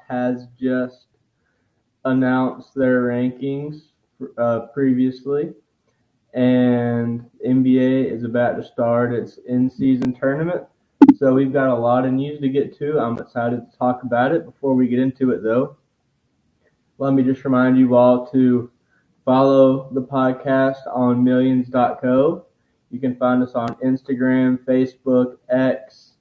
has just announced their rankings previously, and NBA is about to start its in-season tournament. So we've got a lot of news to get to. I'm excited to talk about it. Before we get into it, though, let me just remind you all to follow the podcast on millions.co. You can find us on Instagram, Facebook, X.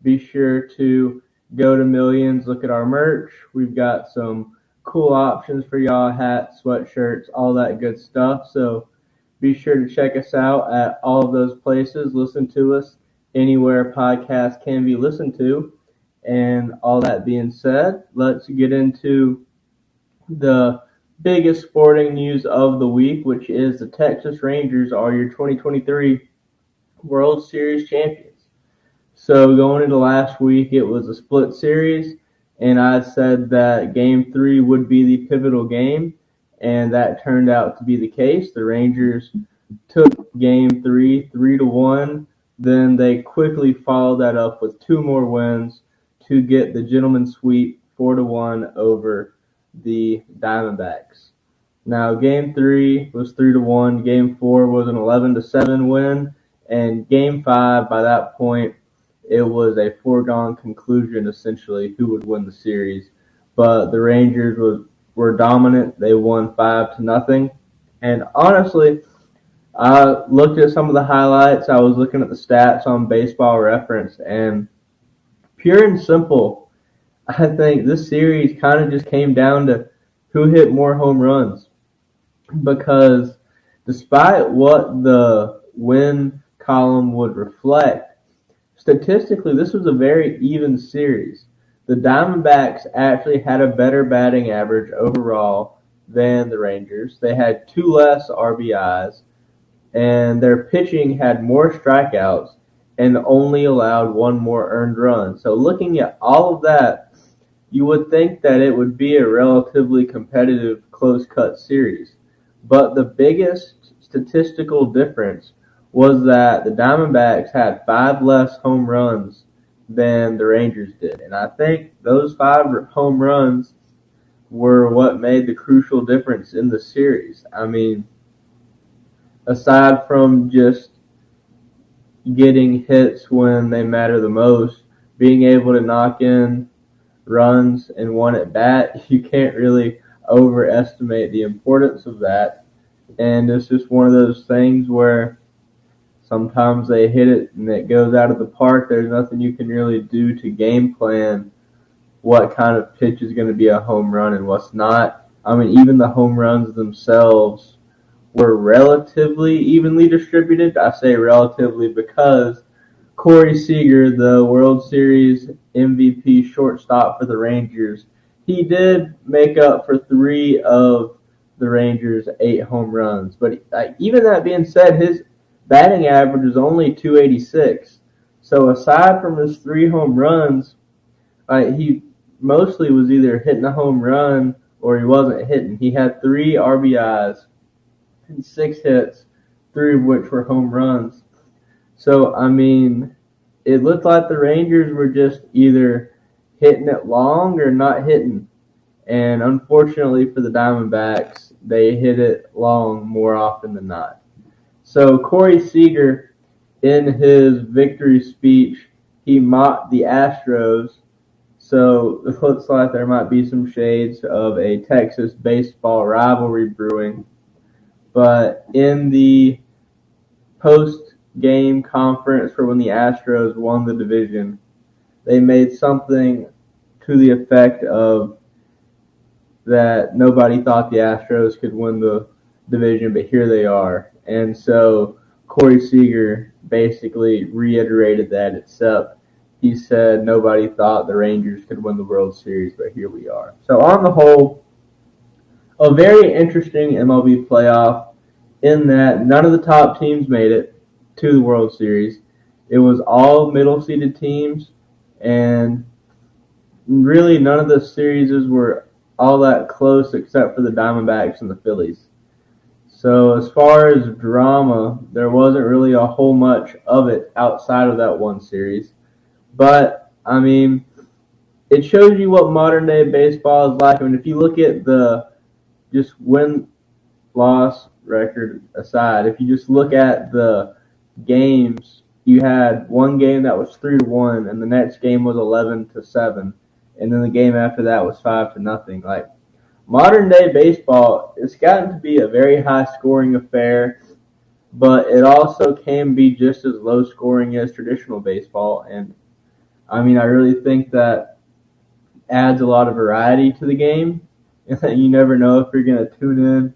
Be sure to go to Millions, look at our merch. We've got some cool options for y'all, hats, sweatshirts, all that good stuff. So be sure to check us out at all of those places. Listen to us anywhere podcasts can be listened to. And all that being said, let's get into the biggest sporting news of the week, which is the Texas Rangers are your 2023 World Series champions. So going into last week, it was a split series, and I said that Game 3 would be the pivotal game, and that turned out to be the case. The Rangers took Game 3, 3-1. Then they quickly followed that up with two more wins to get the gentleman's sweep, 4-1 over the Diamondbacks. Now, Game 3 was 3-1. Game 4 was an 11-7 win, and Game 5, by that point, it was a foregone conclusion, essentially, who would win the series. But the Rangers were dominant. They won 5-0. And honestly, I looked at some of the highlights. I was looking at the stats on Baseball Reference, and pure and simple, I think this series kind of just came down to who hit more home runs. Because despite what the win column would reflect, statistically, this was a very even series. The Diamondbacks actually had a better batting average overall than the Rangers. They had 2 less RBIs, and their pitching had more strikeouts and only allowed 1 more earned run. So looking at all of that, you would think that it would be a relatively competitive, close-cut series. But the biggest statistical difference was that the Diamondbacks had 5 less home runs than the Rangers did. And I think those 5 home runs were what made the crucial difference in the series. I mean, aside from just getting hits when they matter the most, being able to knock in runs in one at bat, you can't really overestimate the importance of that. And it's just one of those things where sometimes they hit it and it goes out of the park. There's nothing you can really do to game plan what kind of pitch is going to be a home run and what's not. I mean, even the home runs themselves were relatively evenly distributed. I say relatively because Corey Seager, the World Series MVP shortstop for the Rangers, he did make up for 3 of the Rangers' 8 home runs. But even that being said, his batting average is only .286. So aside from his 3 home runs, he mostly was either hitting a home run or he wasn't hitting. He had 3 RBIs and 6 hits, 3 of which were home runs. So, I mean, it looked like the Rangers were just either hitting it long or not hitting. And unfortunately for the Diamondbacks, they hit it long more often than not. So Corey Seager, in his victory speech, he mocked the Astros. So it looks like there might be some shades of a Texas baseball rivalry brewing. But in the post-game conference for when the Astros won the division, they made something to the effect of that nobody thought the Astros could win the division, but here they are. And so Corey Seager basically reiterated that, except he said nobody thought the Rangers could win the World Series, but here we are. So on the whole, a very interesting MLB playoff in that none of the top teams made it to the World Series. It was all middle-seeded teams, and really none of the series were all that close except for the Diamondbacks and the Phillies. So as far as drama, there wasn't really a whole much of it outside of that one series. But, I mean, it shows you what modern day baseball is like. I mean, if you look at the just win loss record aside, if you just look at the games, you had one game that was 3-1, and the next game was 11-7, and then the game after that was 5-0. Like modern day baseball, it's gotten to be a very high scoring affair, but it also can be just as low scoring as traditional baseball. And I mean, I really think that adds a lot of variety to the game. You never know if you're going to tune in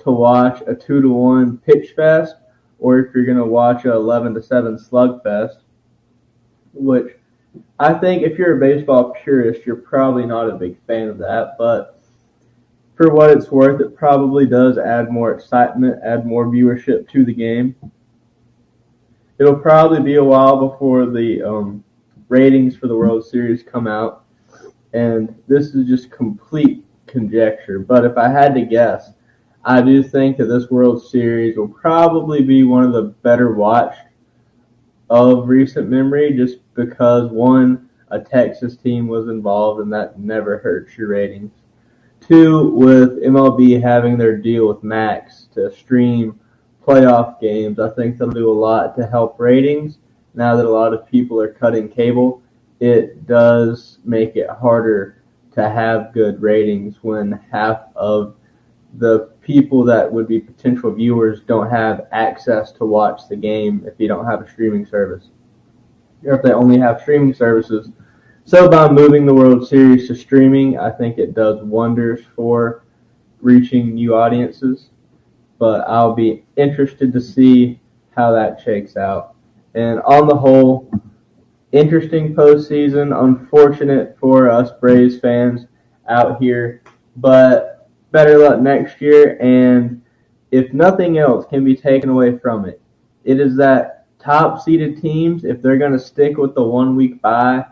to watch a 2-1 pitch fest or if you're going to watch a 11-7 slugfest, which I think if you're a baseball purist, you're probably not a big fan of that. But for what it's worth, it probably does add more excitement, add more viewership to the game. It'll probably be a while before the ratings for the World Series come out, and this is just complete conjecture. But if I had to guess, I do think that this World Series will probably be one of the better watched of recent memory, just because one, a Texas team was involved, and that never hurts your ratings. Two, with MLB having their deal with Max to stream playoff games, I think that'll do a lot to help ratings. Now that a lot of people are cutting cable, it does make it harder to have good ratings when half of the people that would be potential viewers don't have access to watch the game if you don't have a streaming service, or if they only have streaming services. So by moving the World Series to streaming, I think it does wonders for reaching new audiences. But I'll be interested to see how that shakes out. And on the whole, interesting postseason. Unfortunate for us Braves fans out here, but better luck next year. And if nothing else can be taken away from it, it is that top-seeded teams, if they're going to stick with the 1 week bye,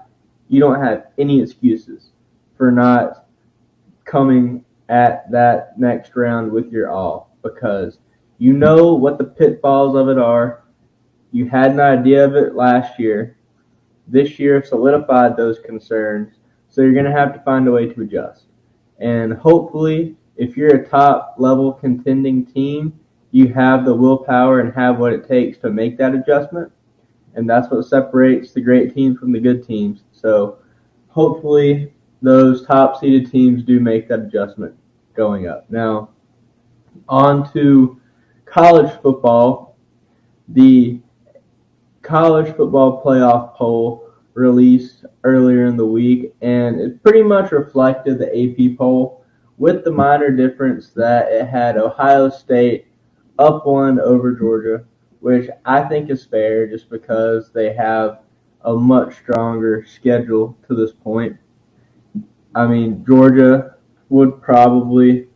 you don't have any excuses for not coming at that next round with your all, because you know what the pitfalls of it are. You had an idea of it last year. This year solidified those concerns, so you're going to have to find a way to adjust. And hopefully, if you're a top-level contending team, you have the willpower and have what it takes to make that adjustment. And that's what separates the great teams from the good teams. So hopefully those top-seeded teams do make that adjustment going up. Now, on to college football. The college football playoff poll released earlier in the week, and it pretty much reflected the AP poll, with the minor difference that it had Ohio State up one over Georgia, which I think is fair just because they have a much stronger schedule to this point. I mean, Georgia might probably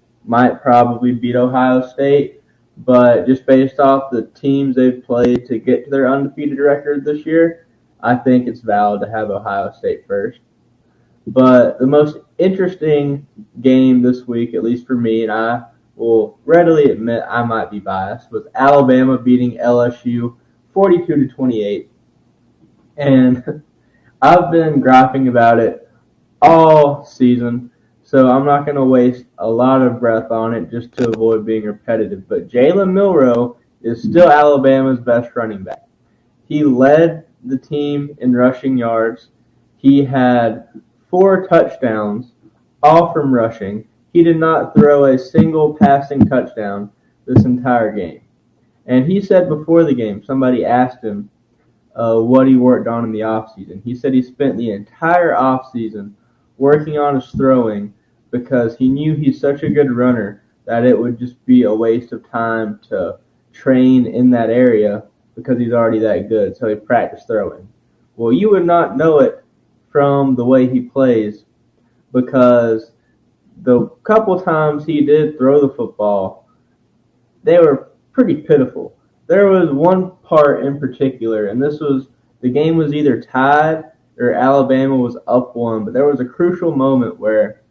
beat Ohio State, but just based off the teams they've played to get to their undefeated record this year, I think it's valid to have Ohio State first. But the most interesting game this week, at least for me, and I will readily admit I might be biased, was Alabama beating LSU 42-28. And I've been griping about it all season, so I'm not going to waste a lot of breath on it just to avoid being repetitive. But Jalen Milroe is still Alabama's best running back. He led the team in rushing yards. He had 4 touchdowns, all from rushing. He did not throw a single passing touchdown this entire game. And he said before the game, somebody asked him what he worked on in the offseason. He said he spent the entire offseason working on his throwing because he knew he's such a good runner that it would just be a waste of time to train in that area because he's already that good, so he practiced throwing. Well, you would not know it from the way he plays, because the couple times he did throw the football, they were pretty pitiful. There was one part in particular, and the game was either tied or Alabama was up one, but there was a crucial moment where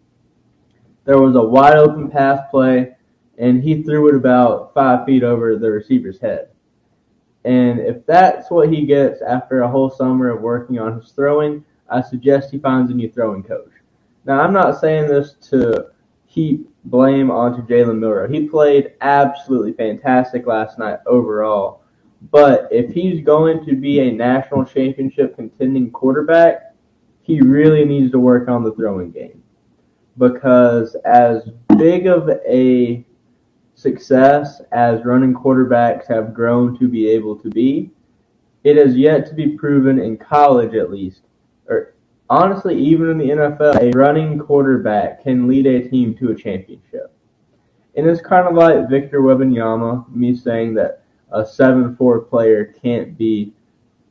there was a wide open pass play, and he threw it about 5 feet over the receiver's head. And if that's what he gets after a whole summer of working on his throwing, I suggest he finds a new throwing coach. Now, I'm not saying this to heap blame onto Jalen Milroe. He played absolutely fantastic last night overall. But if he's going to be a national championship contending quarterback, he really needs to work on the throwing game. Because as big of a success as running quarterbacks have grown to be able to be, it has yet to be proven in college at least, or honestly even in the NFL, a running quarterback can lead a team to a championship. And it's kind of like Victor Wembanyama, me saying that a 7'4" player can't be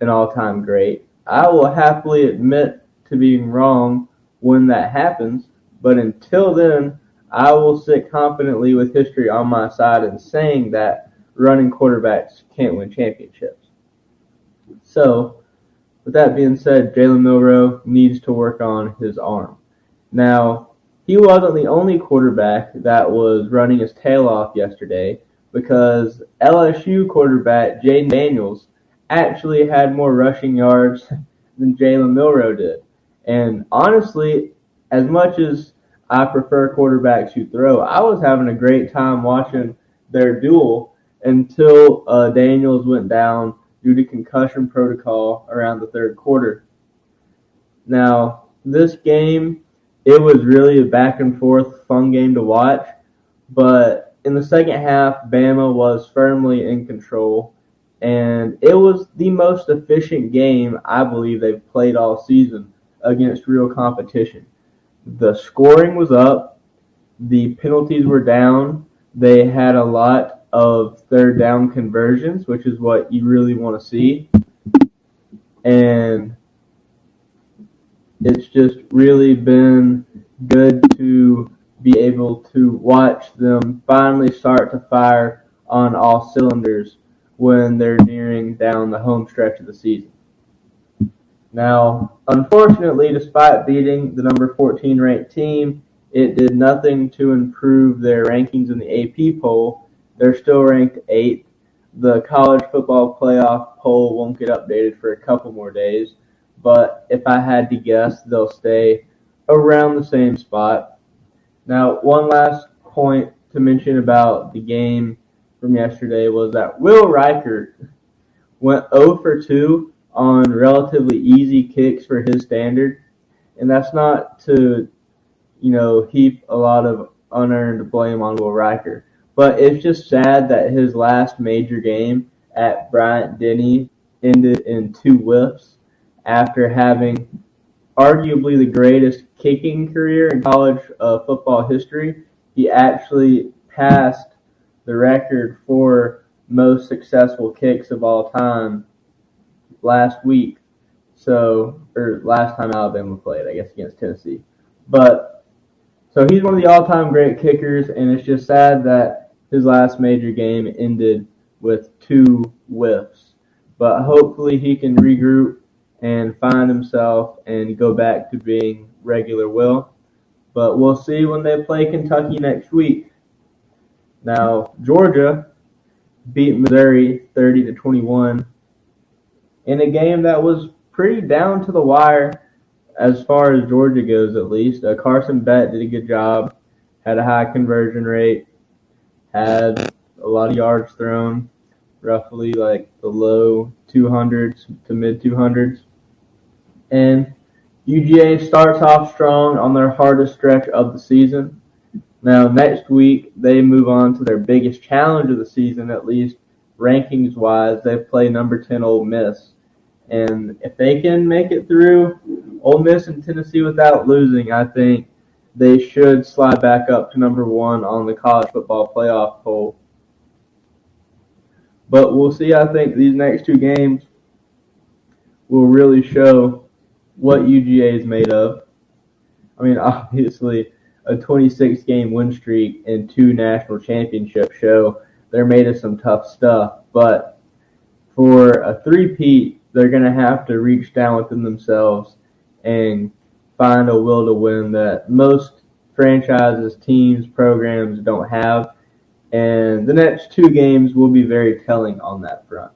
an all-time great. I will happily admit to being wrong when that happens, but until then, I will sit confidently with history on my side in saying that running quarterbacks can't win championships. So, with that being said, Jalen Milroe needs to work on his arm. Now, he wasn't the only quarterback that was running his tail off yesterday because LSU quarterback Jaden Daniels actually had more rushing yards than Jalen Milroe did. And honestly, as much as I prefer quarterbacks who throw, I was having a great time watching their duel until Daniels went down due to concussion protocol around the third quarter. Now, this game, it was really a back and forth fun game to watch, but in the second half, Bama was firmly in control, and it was the most efficient game I believe they've played all season against real competition. The scoring was up, the penalties were down, they had a lot of third down conversions, which is what you really want to see, and it's just really been good to be able to watch them finally start to fire on all cylinders when they're nearing down the home stretch of the season. Now, unfortunately, despite beating the number 14 ranked team, it did nothing to improve their rankings in the AP poll. They're still ranked 8th. The college football playoff poll won't get updated for a couple more days, but if I had to guess, they'll stay around the same spot. Now, one last point to mention about the game from yesterday was that Will Reichert went 0 for 2 on relatively easy kicks for his standard, and that's not to, heap a lot of unearned blame on Will Reichert, but it's just sad that his last major game at Bryant-Denny ended in 2 whiffs after having arguably the greatest kicking career in college football history. He actually passed the record for most successful kicks of all time last week. Or last time Alabama played, I guess, against Tennessee. So he's one of the all-time great kickers, and it's just sad that his last major game ended with 2 whiffs. But hopefully he can regroup and find himself and go back to being regular Will. But we'll see when they play Kentucky next week. Now, Georgia beat Missouri 30-21 in a game that was pretty down to the wire as far as Georgia goes, at least. Carson Bett did a good job, had a high conversion rate, had a lot of yards thrown, roughly like the low 200s to mid 200s. And UGA starts off strong on their hardest stretch of the season. Now, next week, they move on to their biggest challenge of the season, at least rankings-wise. They play number 10 Ole Miss. And if they can make it through Ole Miss and Tennessee without losing, I think they should slide back up to number 1 on the college football playoff poll. But we'll see. I think these next 2 games will really show what UGA is made of. I mean, obviously, a 26-game win streak and 2 national championships show they're made of some tough stuff. But for a three-peat, they're going to have to reach down within themselves and find a will to win that most franchises, teams, programs don't have. And the next 2 games will be very telling on that front.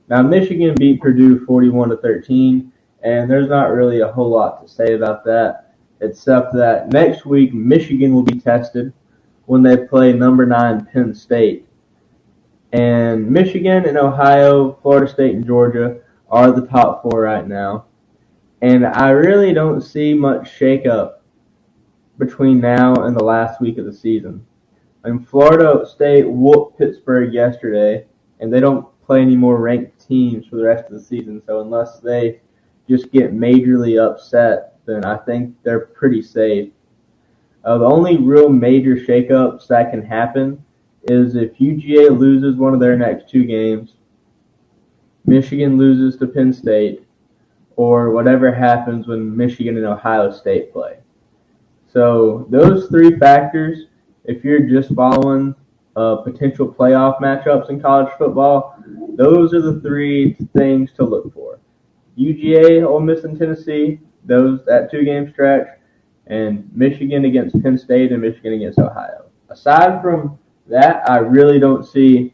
Now, Michigan beat Purdue 41-13, And there's not really a whole lot to say about that, except that next week Michigan will be tested when they play number 9 Penn State. And Michigan and Ohio, Florida State, and Georgia are the top 4 right now. And I really don't see much shakeup between now and the last week of the season. And Florida State whooped Pittsburgh yesterday, and they don't play any more ranked teams for the rest of the season. So unless they just get majorly upset, then I think they're pretty safe. The only real major shakeups that can happen is if UGA loses one of their next 2 games, Michigan loses to Penn State, or whatever happens when Michigan and Ohio State play. So those 3 factors, if you're just following potential playoff matchups in college football, those are the 3 things to look for. UGA, Ole Miss, and Tennessee, that 2-game stretch, and Michigan against Penn State and Michigan against Ohio. Aside from that, I really don't see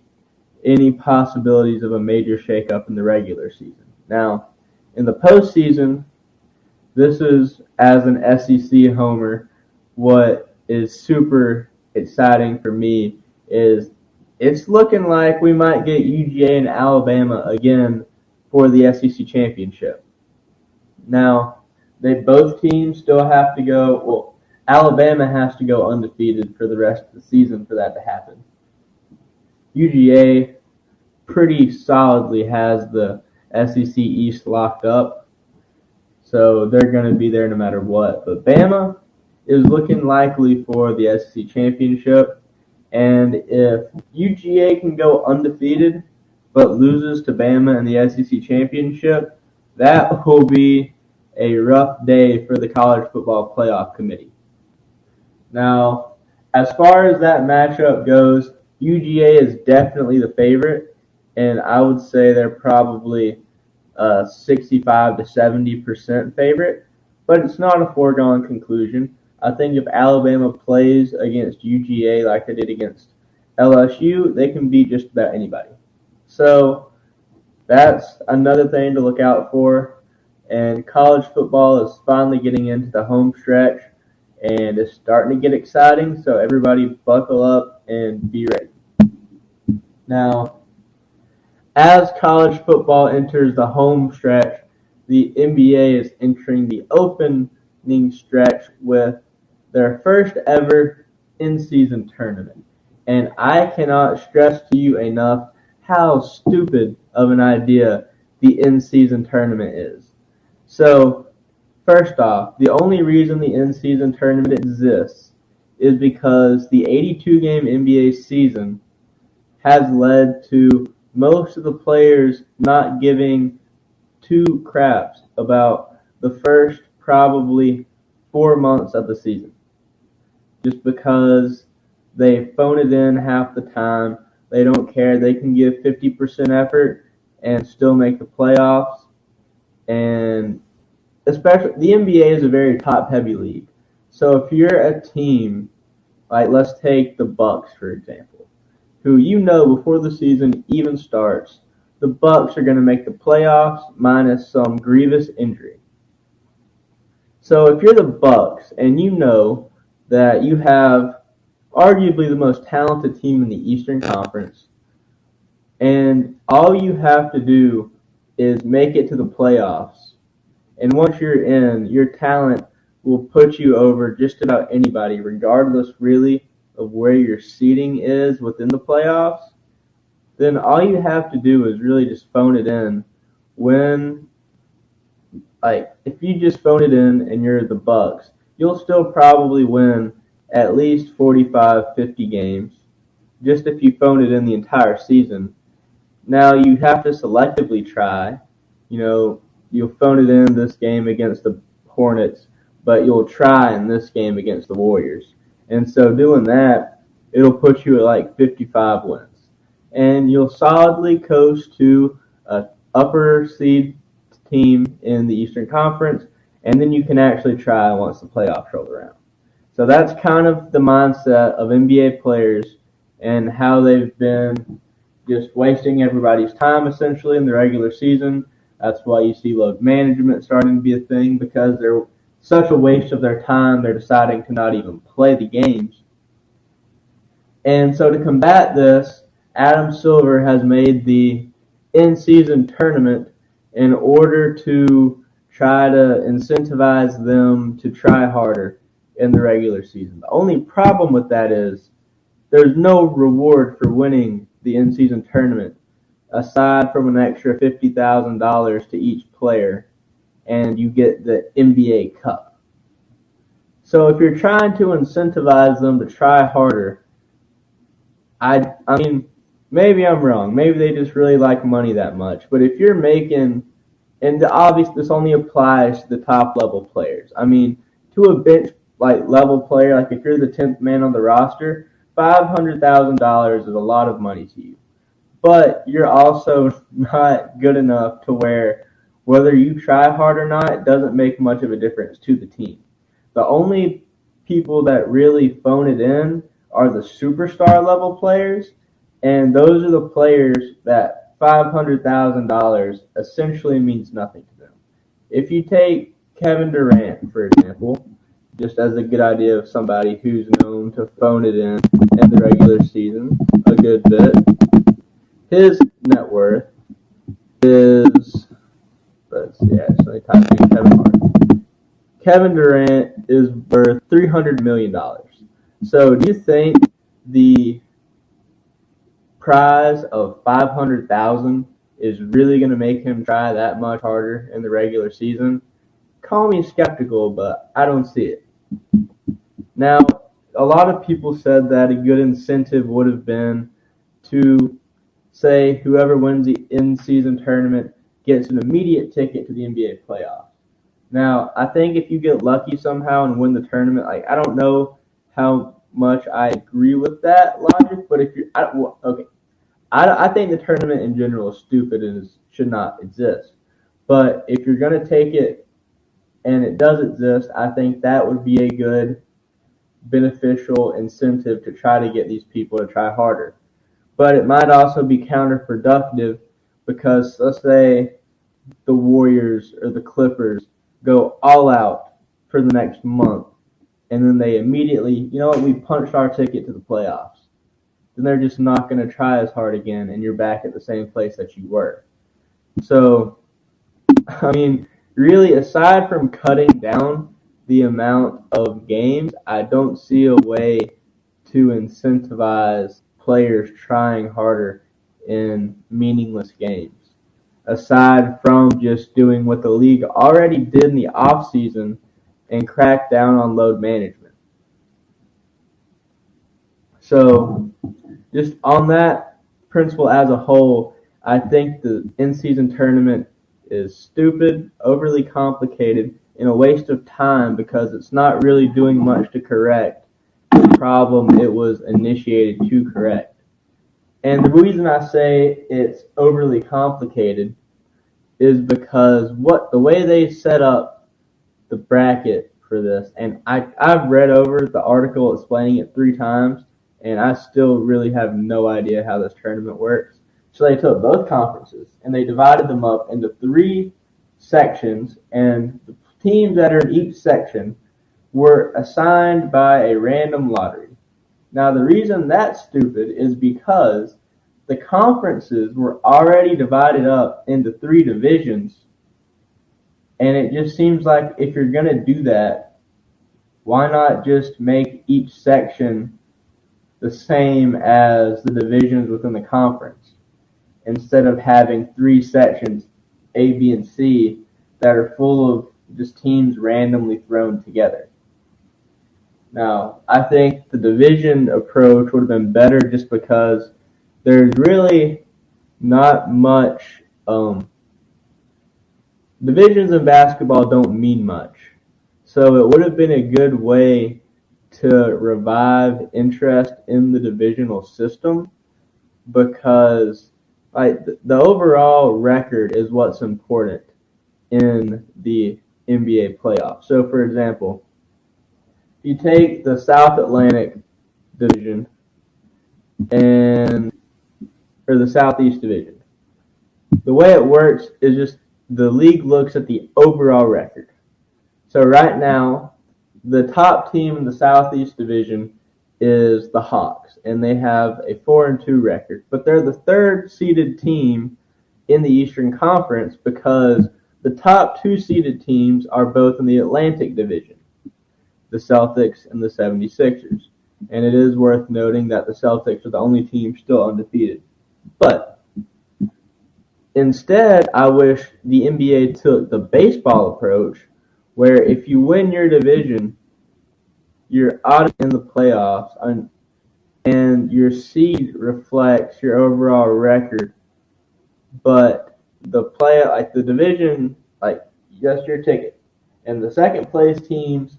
any possibilities of a major shakeup in the regular season. Now, in the postseason, this is, as an SEC homer, what is super exciting for me is it's looking like we might get UGA and Alabama again for the SEC championship. Now, both teams still have to go, well, Alabama has to go undefeated for the rest of the season for that to happen. UGA pretty solidly has the SEC East locked up, so they're going to be there no matter what. But Bama is looking likely for the SEC championship, and if UGA can go undefeated but loses to Bama in the SEC championship, that will be a rough day for the College Football Playoff Committee. Now, as far as that matchup goes, UGA is definitely the favorite, and I would say they're probably 65 to 70% favorite, but it's not a foregone conclusion. I think if Alabama plays against UGA like they did against LSU, they can beat just about anybody. So that's another thing to look out for. And college football is finally getting into the home stretch, and it's starting to get exciting, so everybody buckle up and be ready. Now, as college football enters the home stretch, the NBA is entering the opening stretch with their first ever in-season tournament. And I cannot stress to you enough how stupid of an idea the in-season tournament is. So, first off, the only reason the in-season tournament exists is because the 82-game NBA season has led to most of the players not giving 2 craps about the first probably 4 months of the season. Just because they phone it in half the time, they don't care. They can give 50% effort and still make the playoffs. And especially, the NBA is a very top-heavy league. So if you're a team, like let's take the Bucks, for example, who you know before the season even starts, the Bucks are going to make the playoffs minus some grievous injury. So if you're the Bucks and you know that you have arguably the most talented team in the Eastern Conference, and all you have to do is make it to the playoffs, and once you're in, your talent will put you over just about anybody, regardless really of where your seeding is within the playoffs, then all you have to do is really just phone it in. If you just phone it in and you're the Bucks, you'll still probably win at least 45, 50 games, just if you phone it in the entire season. Now, you have to selectively try. You'll phone it in this game against the Hornets, but you'll try in this game against the Warriors. And so doing that, it'll put you at like 55 wins. And you'll solidly coast to an upper seed team in the Eastern Conference, and then you can actually try once the playoffs roll around. So that's kind of the mindset of NBA players and how they've been just wasting everybody's time essentially in the regular season That's why you see load management starting to be a thing, because they're such a waste of their time, they're deciding to not even play the games. And so to combat this, Adam Silver has made the in-season tournament in order to try to incentivize them to try harder in the regular season. The only problem with that is there's no reward for winning the in-season tournament aside from an extra $50,000 to each player, and you get the NBA Cup. So if you're trying to incentivize them to try harder, I mean, maybe I'm wrong. Maybe they just really like money that much. But if you're making, and obviously this only applies to the top level players. I mean, to a bench like level player, like if you're the 10th man on the roster, $500,000 is a lot of money to you. But you're also not good enough to where whether you try hard or not, it doesn't make much of a difference to the team. The only people that really phone it in are the superstar level players, and those are the players that $500,000 essentially means nothing to them. If you take Kevin Durant, for example, just as a good idea of somebody who's known to phone it in the regular season a good bit, his net worth is, let's see, actually type in Kevin Hart. Kevin Durant is worth $300 million. So do you think the prize of $500,000 is really going to make him try that much harder in the regular season? Call me skeptical, but I don't see it. Now, a lot of people said that a good incentive would have been to say whoever wins the in-season tournament gets an immediate ticket to the NBA playoffs. Now, I think if you get lucky somehow and win the tournament, like I don't know how much I agree with that logic, but if you're I think the tournament in general is stupid and should not exist. But if you're going to take it and it does exist, I think that would be a good beneficial incentive to try to get these people to try harder. But it might also be counterproductive because let's say the Warriors or the Clippers go all out for the next month, and then they immediately, you know what, we punched our ticket to the playoffs. Then they're just not going to try as hard again, and you're back at the same place that you were. So, I mean, really, aside from cutting down the amount of games, I don't see a way to incentivize players trying harder in meaningless games, aside from just doing what the league already did in the offseason and crack down on load management. So just on that principle as a whole, I think the in-season tournament is stupid, overly complicated, and a waste of time because it's not really doing much to correct the problem it was initiated to correct. And the reason I say it's overly complicated is because the way they set up the bracket for this, and I've read over the article explaining it 3 times, and I still really have no idea how this tournament works. So they took both conferences and they divided them up into 3 sections, and the teams that are in each section were assigned by a random lottery. Now the reason that's stupid is because the conferences were already divided up into 3 divisions, and it just seems like if you're going to do that, why not just make each section the same as the divisions within the conference instead of having 3 sections, A, B, and C, that are full of just teams randomly thrown together. Now, I think the division approach would have been better just because there's really not much. Divisions in basketball don't mean much. So it would have been a good way to revive interest in the divisional system because the overall record is what's important in the NBA playoffs. So, for example, if you take the South Atlantic Division or the Southeast Division, the way it works is just the league looks at the overall record. So right now, the top team in the Southeast Division is the Hawks, and they have a 4-2 record. But they're the third seeded team in the Eastern Conference because the top two seeded teams are both in the Atlantic Division, the Celtics and the 76ers. And it is worth noting that the Celtics are the only team still undefeated. But instead, I wish the NBA took the baseball approach, where if you win your division, you're out in the playoffs, and your seed reflects your overall record. But the division, that's your ticket, and the second place teams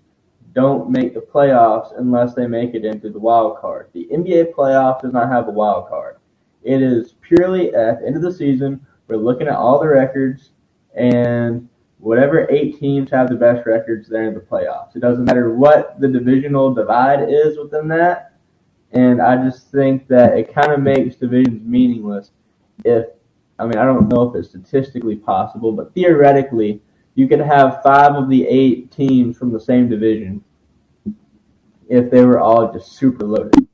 don't make the playoffs unless they make it into the wild card. The NBA playoff does not have a wild card. It is purely at the end of the season. We're looking at all the records, and whatever 8 teams have the best records, they're in the playoffs. It doesn't matter what the divisional divide is within that, and I just think that it kind of makes divisions meaningless. I don't know if it's statistically possible, but theoretically, you could have 5 of the 8 teams from the same division if they were all just super loaded.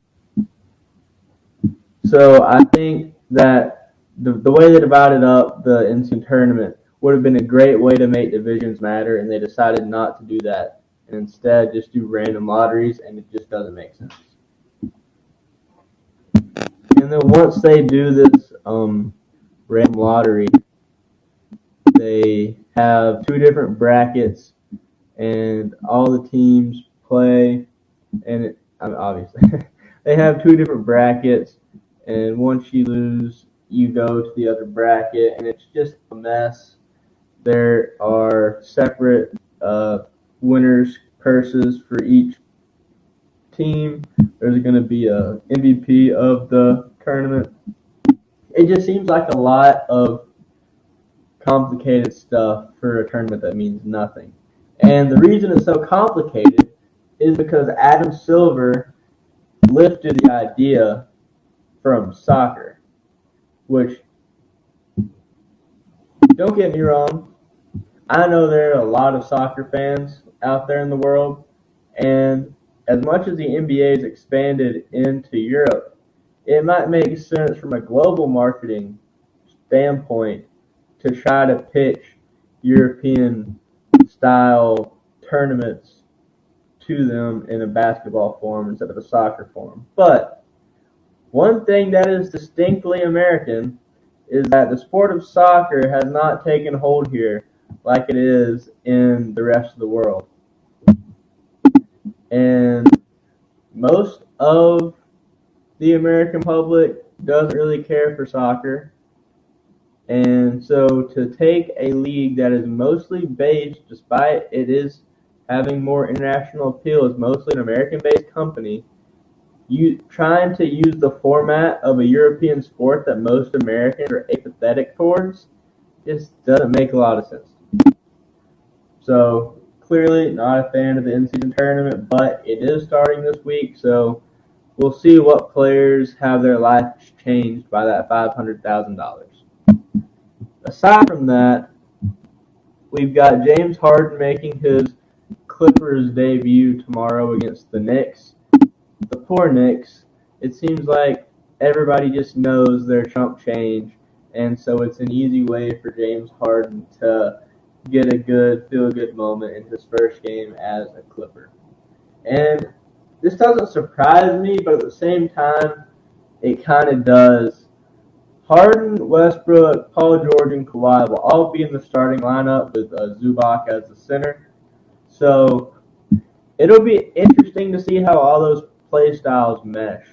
So I think that the way they divided up the NCAA tournament would have been a great way to make divisions matter, and they decided not to do that and instead just do random lotteries, and it just doesn't make sense. And then once they do this random lottery, they have 2 different brackets, and all the teams play, and obviously they have 2 different brackets, and once you lose, you go to the other bracket, and it's just a mess. There are separate winners' purses for each team. There's going to be a MVP of the tournament. It just seems like a lot of complicated stuff for a tournament that means nothing. And the reason it's so complicated is because Adam Silver lifted the idea from soccer, which, don't get me wrong, I know there are a lot of soccer fans out there in the world, and as much as the NBA has expanded into Europe, it might make sense from a global marketing standpoint to try to pitch European-style tournaments to them in a basketball form instead of a soccer form. But one thing that is distinctly American is that the sport of soccer has not taken hold here like it is in the rest of the world. And most of the American public doesn't really care for soccer. And so to take a league that is mostly based, despite it is having more international appeal, is mostly an American-based company, trying to use the format of a European sport that most Americans are apathetic towards just doesn't make a lot of sense. So clearly not a fan of the in-season tournament, but it is starting this week, so we'll see what players have their lives changed by that $500,000. Aside from that, we've got James Harden making his Clippers debut tomorrow against the Knicks. The poor Knicks, it seems like everybody just knows their chump change, and so it's an easy way for James Harden to get a good feel-good moment in his first game as a Clipper. And this doesn't surprise me, but at the same time, it kind of does. Harden, Westbrook, Paul George, and Kawhi will all be in the starting lineup with Zubac as the center. So it'll be interesting to see how all those play styles mesh.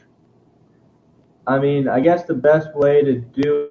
I mean, I guess the best way to do